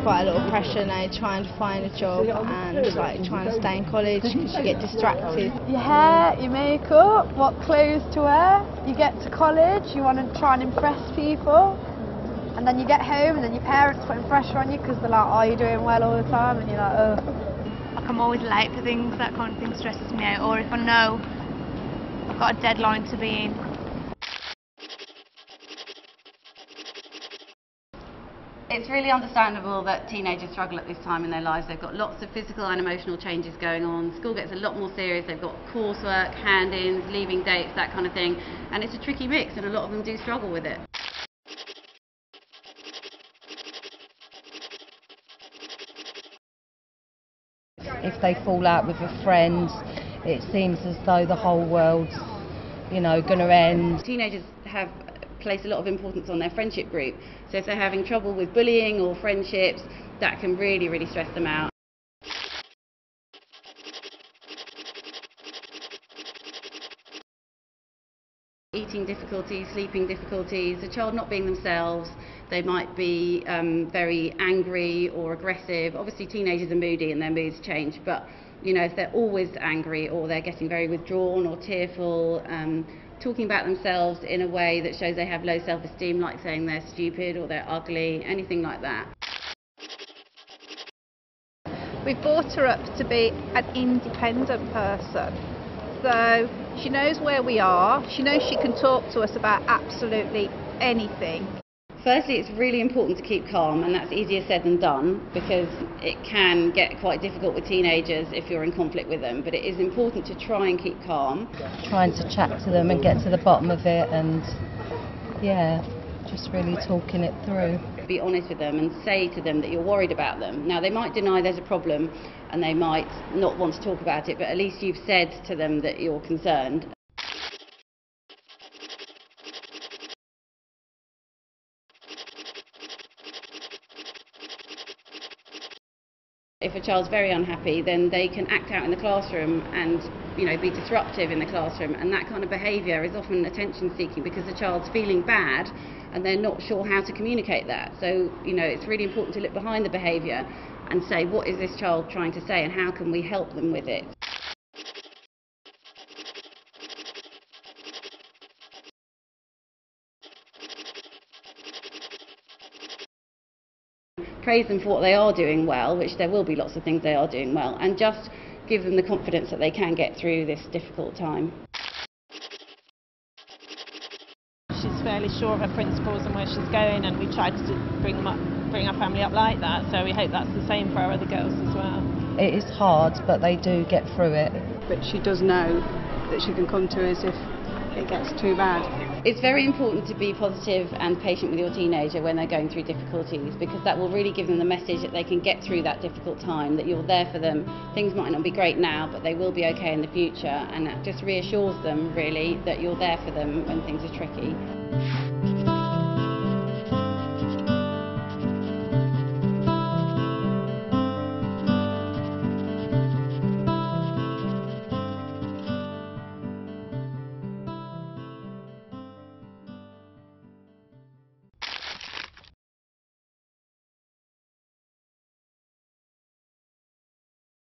quite a lot of pressure now trying to find a job and like trying to stay in college because you get distracted. Your hair, your makeup, what clothes to wear. You get to college, you want to try and impress people, and then you get home and then your parents putting pressure on you because they're like, are you doing well all the time? And you're like, oh. Like I'm always late for things, that kind of thing stresses me out, or if I know I've got a deadline to be in. It's really understandable that teenagers struggle at this time in their lives. They've got lots of physical and emotional changes going on. School gets a lot more serious. They've got coursework, hand-ins, leaving dates, that kind of thing. And it's a tricky mix, and a lot of them do struggle with it. If they fall out with a friend, it seems as though the whole world's, going to end. Teenagers place a lot of importance on their friendship group. So if they're having trouble with bullying or friendships, that can really, really stress them out. Eating difficulties, sleeping difficulties, a child not being themselves, they might be very angry or aggressive. Obviously teenagers are moody and their moods change, but if they're always angry or they're getting very withdrawn or tearful, talking about themselves in a way that shows they have low self-esteem, like saying they're stupid or they're ugly, anything like that. We've brought her up to be an independent person. So she knows where we are, she knows she can talk to us about absolutely anything. Firstly, it's really important to keep calm, and that's easier said than done because it can get quite difficult with teenagers if you're in conflict with them, but it is important to try and keep calm. Trying to chat to them and get to the bottom of it, and just really talking it through. Be honest with them and say to them that you're worried about them. Now, they might deny there's a problem and they might not want to talk about it, but at least you've said to them that you're concerned. If a child's very unhappy, then they can act out in the classroom and be disruptive in the classroom, and that kind of behaviour is often attention seeking because the child's feeling bad and they're not sure how to communicate that. So it's really important to look behind the behaviour and say, what is this child trying to say and how can we help them with it? Praise them for what they are doing well, which there will be lots of things they are doing well, and just give them the confidence that they can get through this difficult time. She's fairly sure of her principles and where she's going, and we tried to bring our family up like that, so we hope that's the same for our other girls as well. It is hard, but they do get through it. But she does know that she can come to us if it gets too bad. It's very important to be positive and patient with your teenager when they're going through difficulties, because that will really give them the message that they can get through that difficult time, that you're there for them. Things might not be great now, but they will be okay in the future, and that just reassures them really that you're there for them when things are tricky.